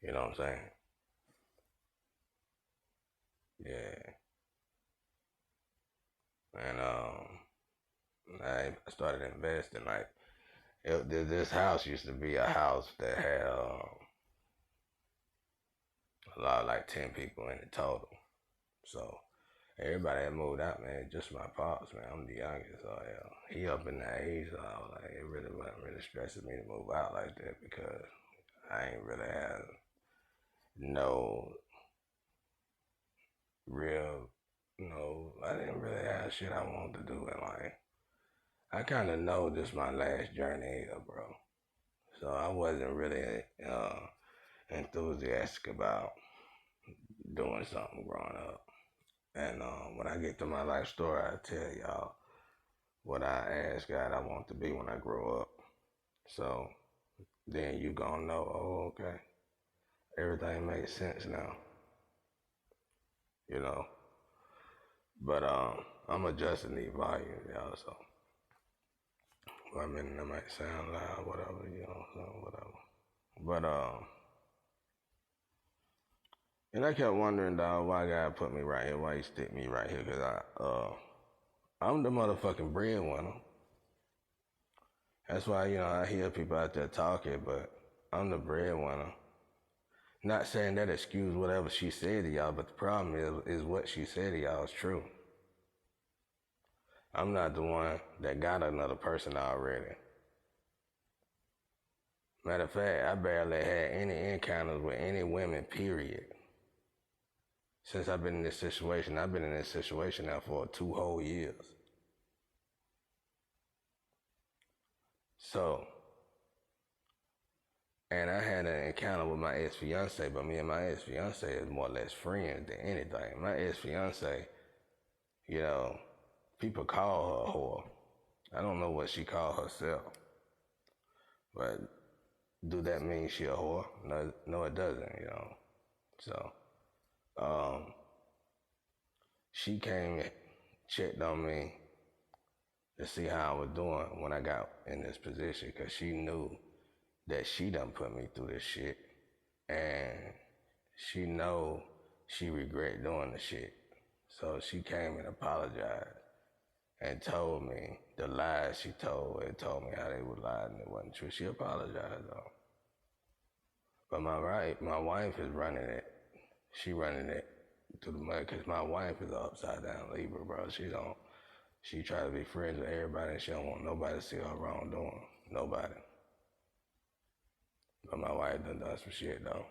You know what I'm saying? Yeah. And I started investing. Like this house used to be a house that had a lot, like 10 people in it total. So everybody had moved out, man. Just my pops, man. I'm the youngest, so yeah. He up in that age, so I was like, it really wasn't really stressing me to move out like that because I ain't really had no real, I didn't really have shit I wanted to do in life. I kind of know this my last journey here, bro. So I wasn't really enthusiastic about doing something growing up. And when I get to my life story, I tell y'all what I asked God I want to be when I grow up. So then you gonna know, oh, okay, everything makes sense now, you know. But I'm adjusting the volume, y'all. So I mean, that might sound loud, whatever, so whatever. But and I kept wondering, dog, why God put me right here, why He stick me right here, cause I'm the motherfucking breadwinner. That's why I hear people out there talking, but I'm the breadwinner. Not saying that excuse whatever she said to y'all, but the problem is what she said to y'all is true. I'm not the one that got another person already. Matter of fact, I barely had any encounters with any women, period. Since I've been in this situation, I've been in this situation now for 2 whole years. So, and I had an encounter with my ex-fiance, but me and my ex-fiance is more or less friends than anything. My ex-fiance, you know, people call her a whore. I don't know what she called herself, but do that mean she a whore? No, no, it doesn't. So, um, she came and checked on me to see how I was doing when I got in this position, because she knew that she done put me through this shit, and she know she regret doing the shit. So she came and apologized and told me the lies she told and told me how they were lying and it wasn't true. She apologized though. But my wife is running it. She running it to the mud because my wife is an upside down Libra, bro. She try to be friends with everybody and she don't want nobody to see her wrongdoing. Nobody. But my wife done some shit though.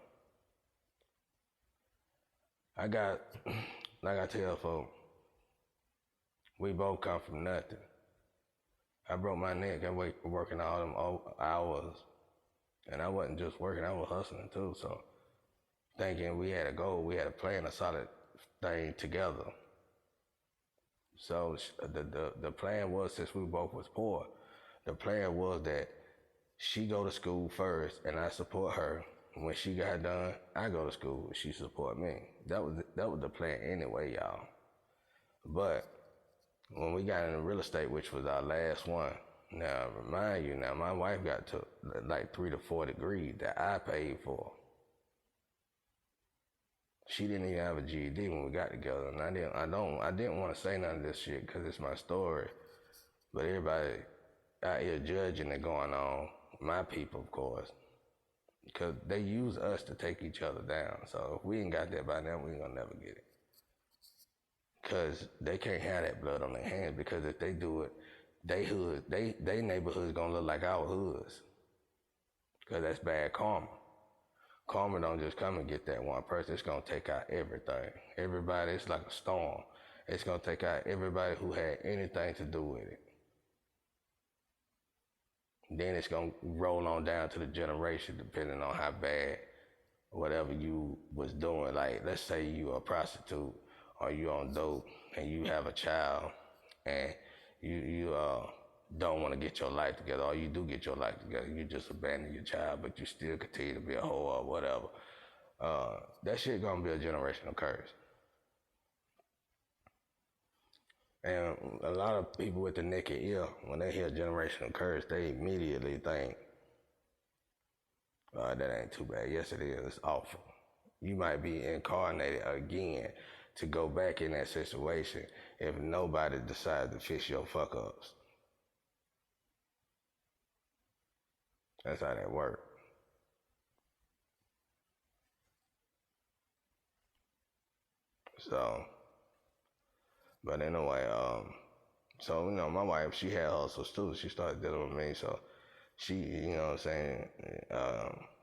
I got, like I tell folks, we both come from nothing. I broke my neck. I working all them hours. And I wasn't just working, I was hustling too. So thinking we had a goal, we had a plan, a solid thing together. So the plan was, since we both was poor, the plan was that she go to school first and I support her. When she got done, I go to school, she support me. That was the plan anyway, y'all. But when we got into real estate, which was our last one, now remind you, now my wife got to like 3 to 4 degrees that I paid for. She didn't even have a GED when we got together, and I didn't want to say none of this shit because it's my story. But everybody out here judging it going on, my people, of course, because they use us to take each other down. So if we ain't got that by now, we ain't gonna never get it. Because they can't have that blood on their hands. Because if they do it, they neighborhood's gonna look like our hoods. Because that's bad karma. Karma don't just come and get that one person. It's gonna take out everything. Everybody, it's like a storm. It's gonna take out everybody who had anything to do with it. Then it's gonna roll on down to the generation, depending on how bad whatever you was doing. Like, let's say you a prostitute or you on dope and you have a child and you don't want to get your life together, or you do get your life together, you just abandon your child, but you still continue to be a hoe or whatever. That shit gonna be a generational curse. And a lot of people with the naked ear, when they hear generational curse, they immediately think, That ain't too bad. Yes, it is. It's awful. You might be incarnated again to go back in that situation if nobody decides to fix your fuck ups. That's how that works. So, but anyway, so my wife, she had hustles too. She started dealing with me, so she, what I'm saying,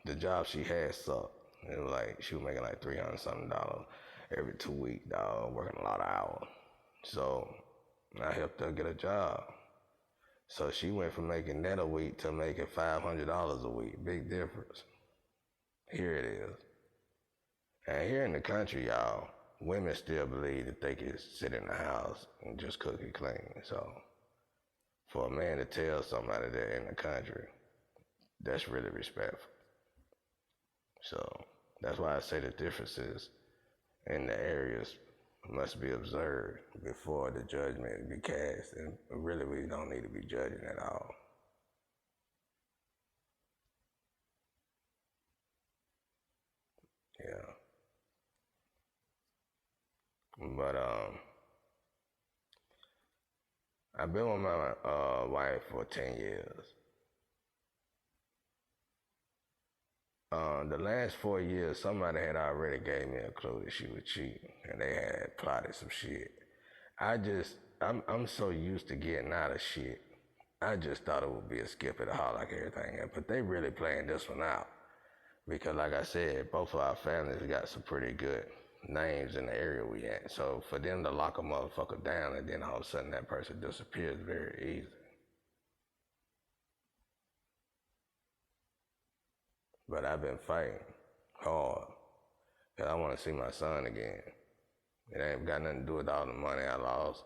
the job she had sucked. It was like she was making like $300 something every 2 weeks, dog, working a lot of hours. So I helped her get a job. So she went from making that a week to making $500 a week. Big difference. Here it is. And here in the country, y'all, women still believe that they can sit in the house and just cook and clean. So for a man to tell somebody that in the country, that's really respectful. So that's why I say the differences in the areas must be observed before the judgment be cast. And really, we don't need to be judging at all. Yeah. But I've been with my wife for 10 years. The last 4 years, somebody had already gave me a clue that she was cheating, and they had plotted some shit. I'm so used to getting out of shit. I just thought it would be a skip at the hall like everything else, but they really playing this one out. Because like I said, both of our families got some pretty good names in the area we at. So for them to lock a motherfucker down and then all of a sudden that person disappears very easy. But I've been fighting hard because I want to see my son again. It ain't got nothing to do with all the money I lost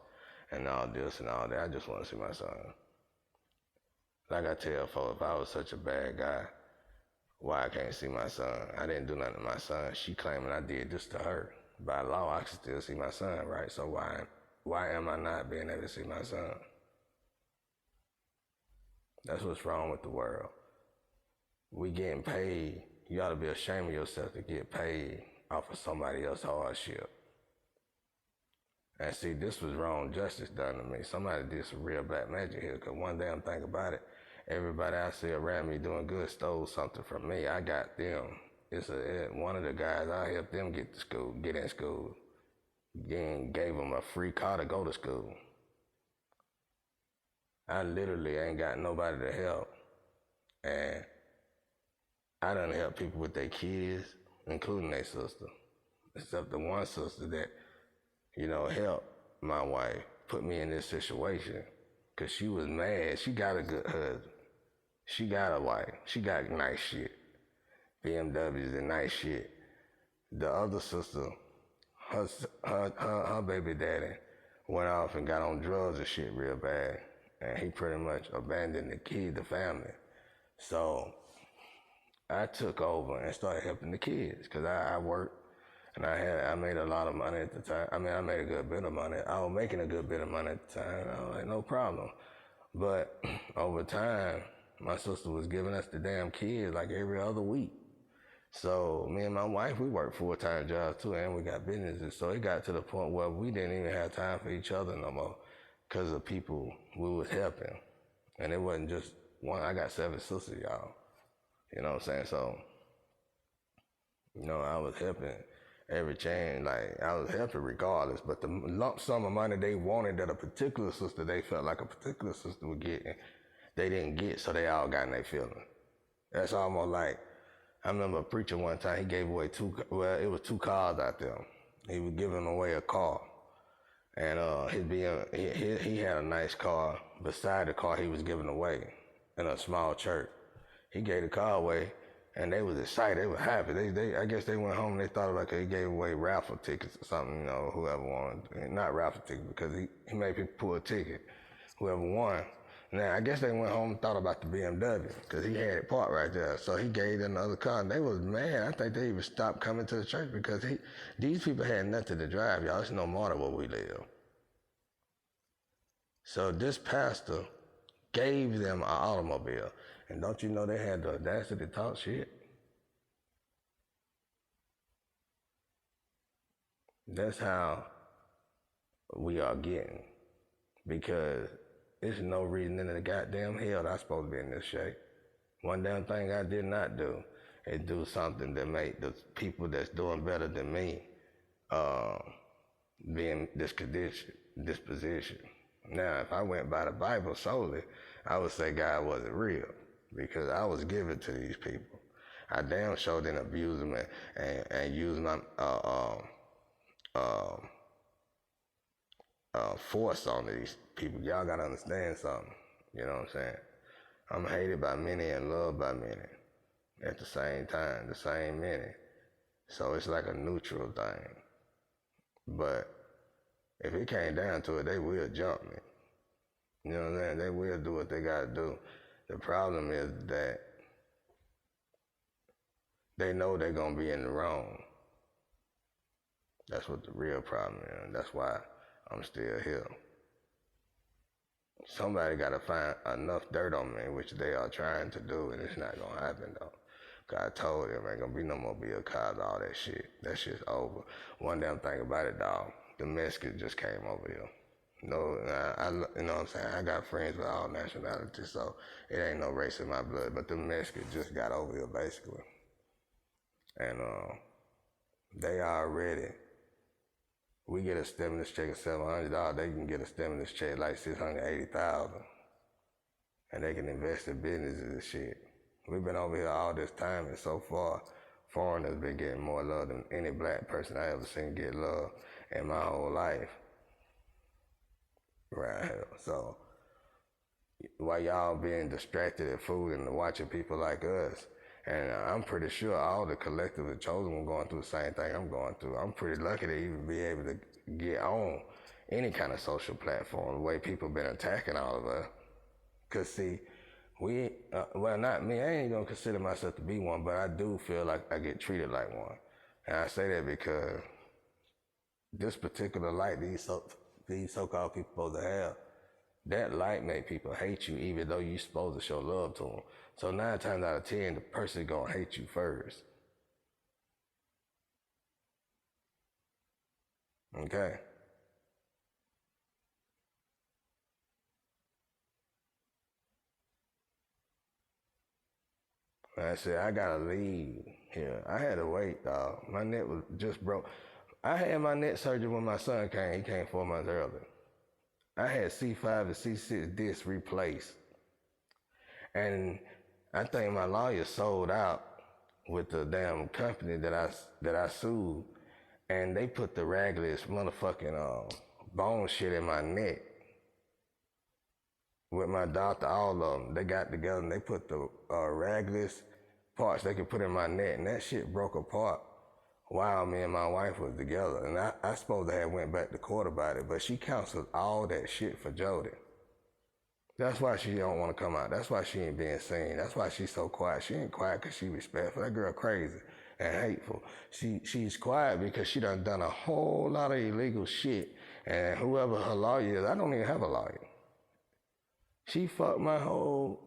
and all this and all that. I just want to see my son. Like I tell folks, if I was such a bad guy, why I can't see my son? I didn't do nothing to my son. She claiming I did this to her. By law, I can still see my son, right? So why am I not being able to see my son? That's what's wrong with the world. We getting paid. You ought to be ashamed of yourself to get paid off of somebody else's hardship. And see, this was wrong justice done to me. Somebody did some real black magic here, because one day I'm thinking about it, everybody I see around me doing good stole something from me. I got them. One of the guys, I helped them get in school. Then gave them a free car to go to school. I literally ain't got nobody to help. And I done help people with their kids, including their sister. Except the one sister that, helped my wife put me in this situation. Because she was mad. She got a good husband. She got a wife. She got nice shit. BMWs and nice shit. The other sister, her baby daddy went off and got on drugs and shit real bad. And he pretty much abandoned the family. So I took over and started helping the kids because I worked and I made a lot of money at the time. I mean, I made a good bit of money. I was making a good bit of money at the time. I was like, no problem. But over time, my sister was giving us the damn kids like every other week. So me and my wife, we worked full-time jobs too, and we got businesses. So it got to the point where we didn't even have time for each other no more because of people we was helping. And it wasn't just one. I got 7 sisters, y'all. You know what I'm saying? So, I was helping every chain. Like, I was helping regardless. But the lump sum of money they wanted that a particular sister, they felt like a particular sister would get, they didn't get, so they all got in their feeling. That's almost like, I remember a preacher one time, he gave away it was 2 cars out there. He was giving away a car. And he had a nice car beside the car he was giving away in a small church. He gave the car away, and they was excited. They were happy. I guess they went home and they thought like he gave away raffle tickets or something, whoever won. Not raffle tickets, because he made people pull a ticket. Whoever won. Now, I guess they went home and thought about the BMW, because he had it parked right there. So he gave them the other car, and they was mad. I think they even stopped coming to the church because these people had nothing to drive, y'all. It's no more than where we live. So this pastor gave them an automobile. And don't you know they had the audacity to talk shit? That's how we are getting. Because there's no reason in the goddamn hell that I'm supposed to be in this shape. One damn thing I did not do is do something that make the people that's doing better than me uh, be in this disposition. Now, if I went by the Bible solely, I would say God wasn't real because I was given to these people. I damn sure didn't abuse them and use my uh, force on these people. Y'all gotta understand something. You know what I'm saying? I'm hated by many and loved by many at the same time, the same many. So it's like a neutral thing. But if it came down to it, they will jump me. You know what I'm saying? They will do what they gotta do. The problem is that they know they're gonna be in the wrong. That's what the real problem is. That's why I'm still here. Somebody gotta find enough dirt on me, which they are trying to do, and it's not gonna happen though. God told them ain't gonna be no more Bill Cosby, all that shit. That shit's over. One damn thing about it, dog. The Mexicans just came over here. No, you know what I'm saying? I got friends with all nationalities, so it ain't no race in my blood. But the Mexicans just got over here, basically. And they already, we get a stimulus check of $700. They can get a stimulus check like $680,000, and they can invest in businesses and shit. We've been over here all this time, and so far, foreigners been getting more love than any black person I ever seen get love in my whole life. Right here. So while y'all being distracted at food and watching people like us, and I'm pretty sure all the collective and chosen were going through the same thing I'm going through. I'm pretty lucky to even be able to get on any kind of social platform the way people been attacking all of us. Cause see, we, well, not me, I ain't gonna consider myself to be one, but I do feel like I get treated like one. And I say that because this particular light these so-called people supposed to have, that light make people hate you even though you supposed to show love to them. So 9 times out of 10, the person gonna hate you first. Okay? I said, I gotta leave here. I had to wait, dog. My neck was just broke. I had my neck surgery when my son came. He came 4 months earlier. I had C5 and C6 discs replaced. And I think my lawyer sold out with the damn company that I sued, and they put the raggedest motherfucking bone shit in my neck. With my doctor, all of them, they got together and they put the raggedest parts they could put in my neck, and that shit broke apart while me and my wife was together. And I supposed to have went back to court about it, but she counseled all that shit for Jody. That's why she don't want to come out. That's why she ain't being seen. That's why she's so quiet. She ain't quiet because she respectful. That girl crazy and hateful. She's quiet because she done a whole lot of illegal shit. And whoever her lawyer is, I don't even have a lawyer. She fucked my whole,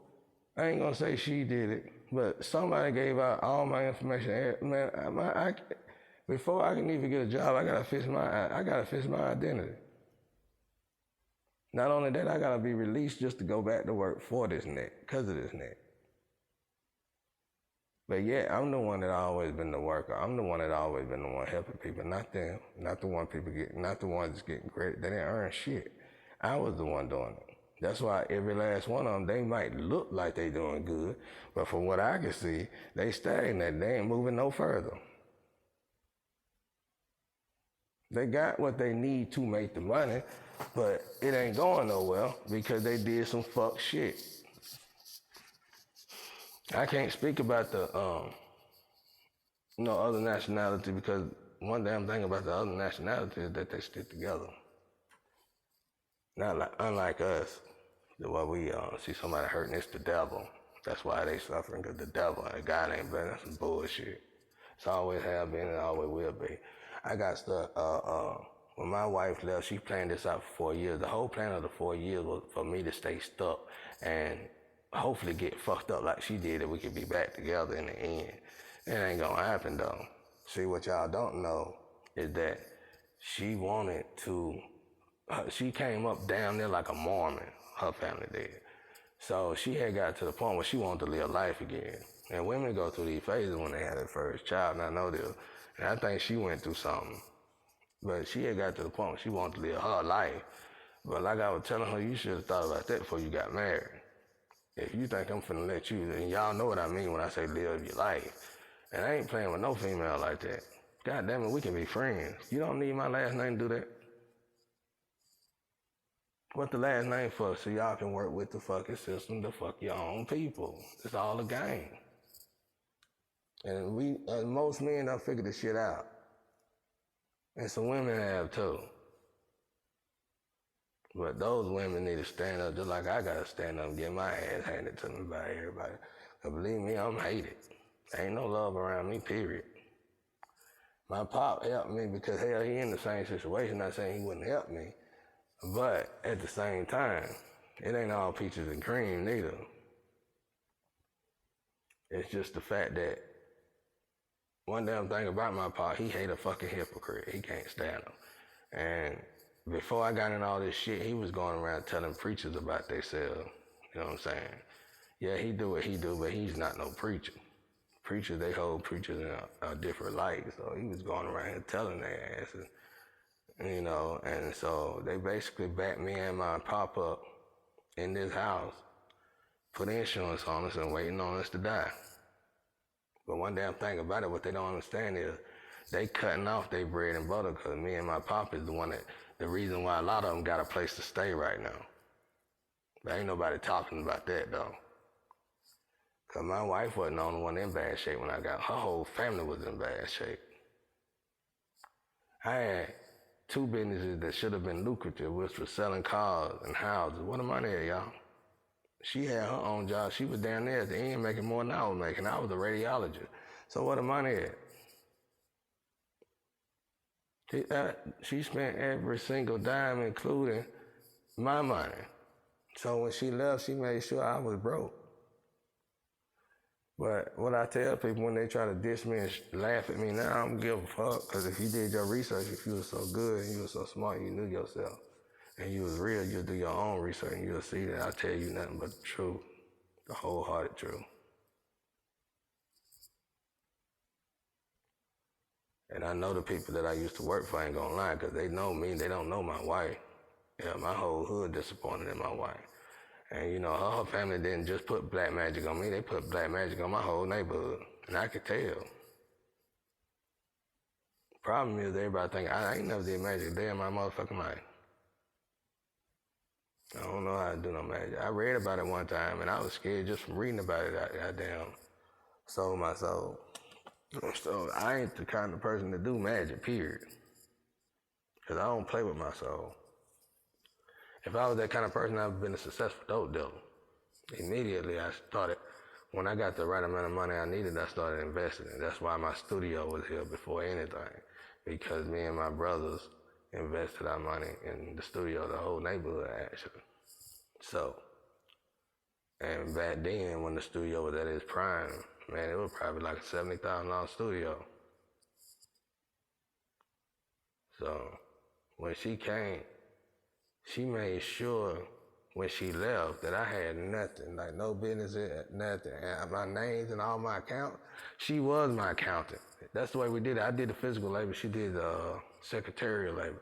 I ain't gonna say she did it, but somebody gave out all my information. Man, before I can even get a job, I gotta fix my identity. Not only that, I gotta be released just to go back to work for this neck, because of this neck. But yeah, I'm the one that always been the worker. I'm the one that always been the one helping people, not them. Not the ones getting credit. They didn't earn shit. I was the one doing it. That's why every last one of them, they might look like they doing good, but from what I can see, they stagnant. They ain't moving no further. They got what they need to make the money, but it ain't going nowhere because they did some fuck shit. I can't speak about the other nationality because one damn thing about the other nationality is that they stick together. Unlike us, what we see somebody hurting, it's the devil. That's why they suffering, because the devil and God ain't been. That's some bullshit. It's always have been and always will be. I got stuck, when my wife left, she planned this out for 4 years. The whole plan of the 4 years was for me to stay stuck and hopefully get fucked up like she did, that we could be back together in the end. It ain't gonna happen though. See, what y'all don't know is that she wanted to, she came up down there like a Mormon, her family did. So she had got to the point where she wanted to live life again. And women go through these phases when they have their first child, and I know this. And I think she went through something. But she had got to the point where she wanted to live her life. But like I was telling her, you should have thought about that before you got married. If you think I'm finna let you, and y'all know what I mean when I say live your life. And I ain't playing with no female like that. God damn it, we can be friends. You don't need my last name to do that. What the last name for? So y'all can work with the fucking system to fuck your own people. It's all a game. And most men don't figure this shit out. And some women have too. But those women need to stand up just like I gotta stand up and get my ass handed to me by everybody. Cause believe me, I'm hated. Ain't no love around me, period. My pop helped me because hell, he in the same situation. Not saying he wouldn't help me. But at the same time, it ain't all peaches and cream neither. It's just the fact that one damn thing about my pop, he hate a fucking hypocrite. He can't stand him. And before I got in all this shit, he was going around telling preachers about themselves. You know what I'm saying? Yeah, he do what he do, but he's not no preacher. Preachers, they hold preachers in a different light. So he was going around here telling their asses, you know, and so they basically backed me and my pop up in this house, put insurance on us and waiting on us to die. But one damn thing about it, what they don't understand is they cutting off their bread and butter because me and my pop is the reason why a lot of them got a place to stay right now. But ain't nobody talking about that though. Cause my wife wasn't the only one in bad shape when I got, her whole family was in bad shape. I had 2 businesses that should have been lucrative, which was selling cars and houses. What am I there, y'all? She had her own job. She was down there at the end making more than I was making. I was a radiologist. So what am I there? She spent every single dime, including my money. So when she left, she made sure I was broke. But what I tell people when they try to diss me and laugh at me now, I don't give a fuck. Because if you did your research, if you were so good and you were so smart, you knew yourself, and you was real, you'll do your own research and you'll see that I tell you nothing but the truth, the wholehearted truth. And I know the people that I used to work for ain't gonna lie, because they know me, they don't know my wife. Yeah, my whole hood disappointed in my wife. And you know, her family didn't just put black magic on me, they put black magic on my whole neighborhood. And I could tell. Problem is everybody think, I ain't never did magic a day in my motherfucking life. I don't know how to do no magic. I read about it one time and I was scared just from reading about it. I goddamn sold my soul. So I ain't the kind of person to do magic, period. Because I don't play with my soul. If I was that kind of person, I'd have been a successful dope dealer. Immediately I started, when I got the right amount of money I needed, I started investing. And that's why my studio was here before anything. Because me and my brothers invested our money in the studio, the whole neighborhood actually. So, and back then when the studio was at its prime, man, it was probably like a $70,000 studio. So when she came, she made sure when she left that I had nothing, like no business, nothing. And my names and all my accounts, she was my accountant. That's the way we did it. I did the physical labor, she did the secretarial labor.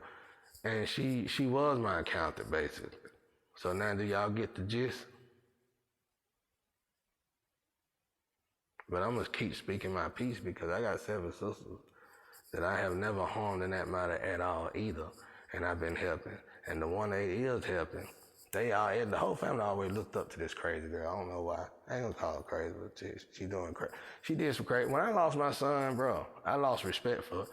And she was my accountant, basically. So now do y'all get the gist? But I'm gonna keep speaking my piece because I got 7 sisters that I have never harmed in that matter at all either. And I've been helping. And the one that is helping, the whole family always looked up to this crazy girl. I don't know why. I ain't gonna call her crazy, but she doing crazy. She did some crazy. When I lost my son, bro, I lost respect for her.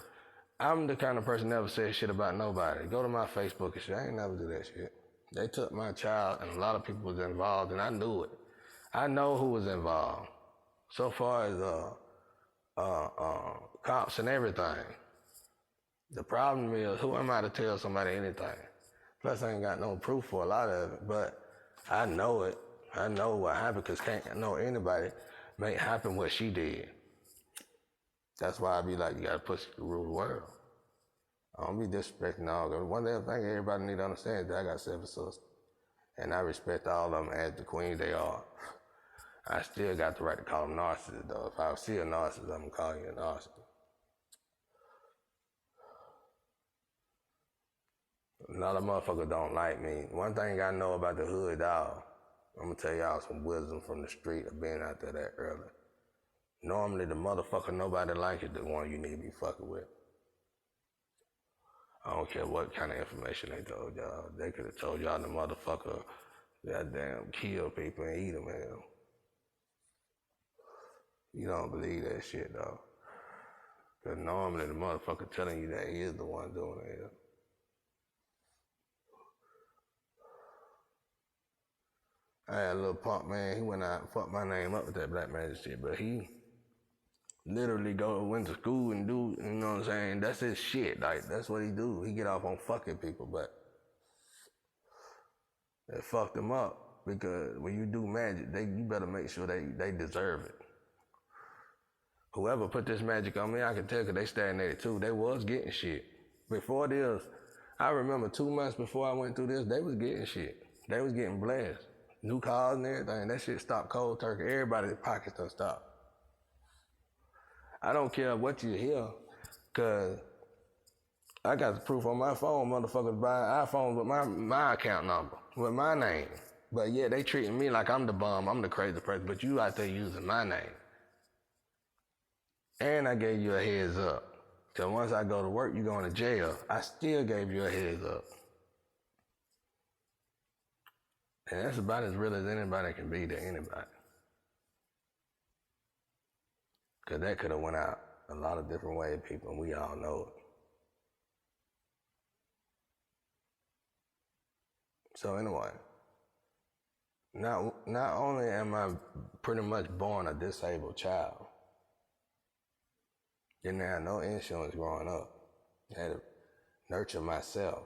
I'm the kind of person that never said shit about nobody. Go to my Facebook and shit. I ain't never do that shit. They took my child and a lot of people was involved and I knew it. I know who was involved. So far as cops and everything. The problem is, who am I to tell somebody anything? Plus, I ain't got no proof for a lot of it, but I know it. I know what happened because can't know anybody make happen what she did. That's why I be like, you gotta push the rule of the world. I don't be disrespecting all of them. One other thing everybody need to understand is that I got 7 sisters. And I respect all of them as the queens they are. I still got the right to call them narcissists, though. If I see a narcissist, I'm going to call you a narcissist. A lot of motherfuckers don't like me. One thing I know about the hood, dog, I'm going to tell y'all some wisdom from the street of being out there that early. Normally, the motherfucker nobody like is the one you need to be fucking with. I don't care what kind of information they told y'all. They could have told y'all the motherfucker goddamn kill people and eat them, man. You don't believe that shit, though. Because normally the motherfucker telling you that he is the one doing it. I had a little punk, man. He went out and fucked my name up with that black magic shit, but he literally went to school and do, you know what I'm saying? That's his shit. Like, that's what he do. He get off on fucking people, but it fucked him up because when you do magic, you better make sure they deserve it. Whoever put this magic on me, I can tell because they stagnated too. They was getting shit. Before this, I remember 2 months before I went through this, they was getting shit. They was getting blessed. New cars and everything. That shit stopped cold turkey. Everybody's pockets done stopped. I don't care what you hear, because I got the proof on my phone. Motherfuckers buying iPhones with my account number, with my name. But yeah, they treating me like I'm the bum, I'm the crazy person, but you out there using my name. And I gave you a heads up. So once I go to work, you going to jail. I still gave you a heads up. And that's about as real as anybody can be to anybody. Because that could have went out a lot of different ways, people, and we all know it. So anyway, not only am I pretty much born a disabled child, didn't have no insurance growing up. I had to nurture myself.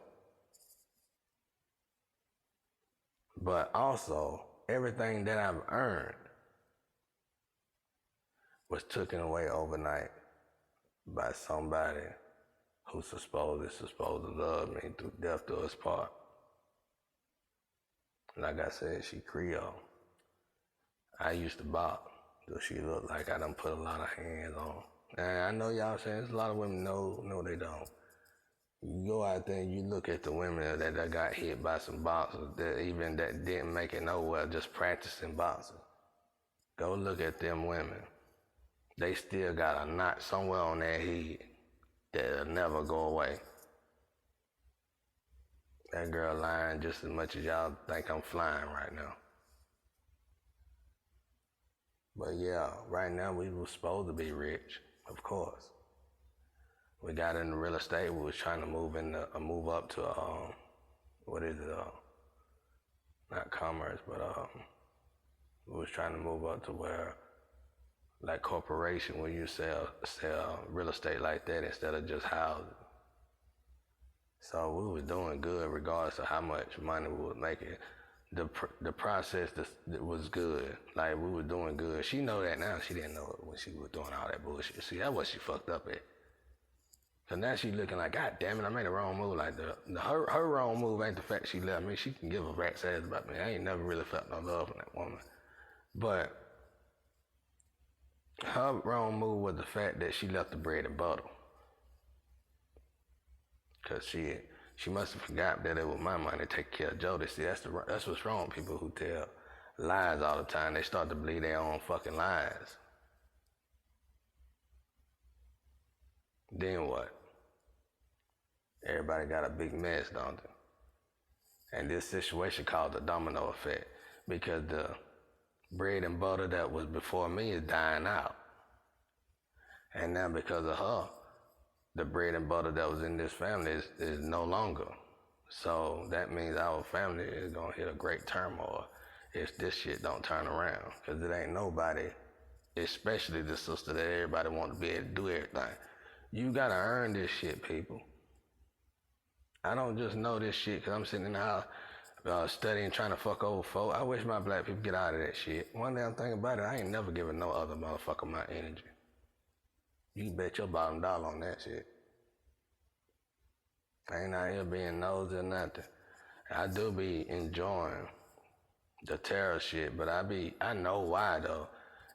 But also, everything that I've earned was taken away overnight by somebody who's supposed to love me through death do us part. Like I said, she Creole. I used to box. Do she look like I done put a lot of hands on? And I know y'all saying there's a lot of women no they don't. You go out there and you look at the women that got hit by some boxers that didn't make it nowhere just practicing boxing. Go look at them women. They still got a knot somewhere on their head that'll never go away. That girl lying just as much as y'all think I'm flying right now. But yeah, right now we were supposed to be rich, of course. We got into real estate. We was trying to move up to not commerce, but we was trying to move up to where like corporation where you sell real estate like that instead of just houses. So we were doing good regardless of how much money we were making. The process was good. Like we were doing good. She know that now. She didn't know it when she was doing all that bullshit. See, that's what she fucked up at. So now she looking like, God damn it, I made a wrong move. Like her wrong move ain't the fact she left me. She can give a rat's ass about me. I ain't never really felt no love from that woman. But her wrong move was the fact that she left the bread and butter. Cause she must have forgot that it was my money to take care of Jody. See, that's what's wrong with people who tell lies all the time. They start to believe their own fucking lies. Then what? Everybody got a big mess, don't they? And this situation caused a domino effect because the bread and butter that was before me is dying out. And now because of her, the bread and butter that was in this family is no longer. So that means our family is gonna hit a great turmoil if this shit don't turn around. Cause it ain't nobody, especially the sister that everybody want to be able to do everything. You gotta earn this shit, people. I don't just know this shit cause I'm sitting in the house studying, trying to fuck over folk. I wish my black people get out of that shit. One damn thing about it, I ain't never giving no other motherfucker my energy. You can bet your bottom dollar on that shit. I ain't out here being nosy or nothing. I do be enjoying the terror shit, but I know why though.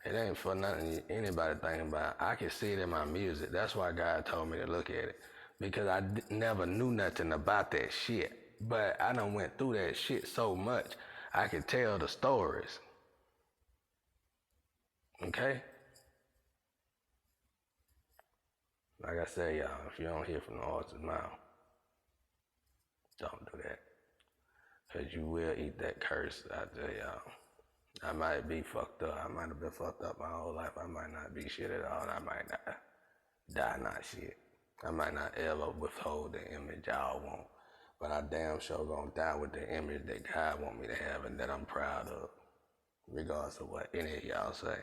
It ain't for nothing anybody thinking about. I can see it in my music. That's why God told me to look at it. Because never knew nothing about that shit. But I done went through that shit so much, I can tell the stories. Okay? Like I say, y'all, if you don't hear from the horse's mouth, don't do that. Because you will eat that curse out there, y'all. I might be fucked up. I might have been fucked up my whole life. I might not be shit at all. I might not die not shit. I might not ever withhold the image y'all want. But I damn sure gonna die with the image that God want me to have and that I'm proud of. Regardless of what any of y'all say.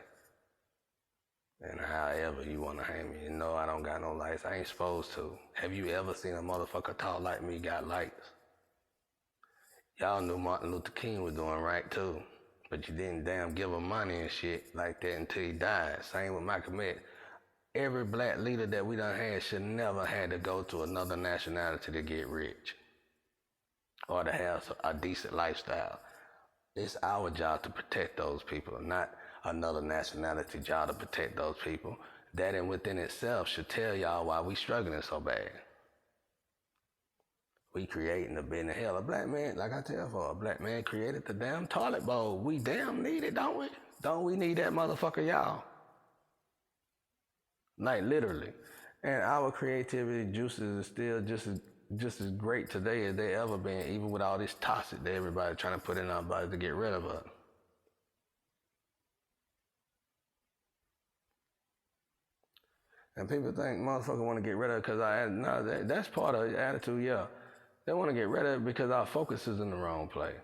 And however you wanna hang me. You know I don't got no lights. I ain't supposed to. Have you ever seen a motherfucker tall like me got lights? Y'all knew Martin Luther King was doing right too. But you didn't damn give him money and shit like that until he died. Same with Malcolm X. Every black leader that we done had should never had to go to another nationality to get rich or to have a decent lifestyle. It's our job to protect those people, not another nationality job to protect those people. That in within itself should tell y'all why we struggling so bad. We creating the business. Hell, a black man, like I tell for a black man created the damn toilet bowl. We damn need it, don't we? Don't we need that motherfucker, y'all? Like literally. And our creativity juices is still just as great today as they ever been, even with all this toxic that everybody trying to put in our bodies to get rid of us. And people think motherfucker want to get rid of it because that's part of the attitude, yeah. They want to get rid of it because our focus is in the wrong place.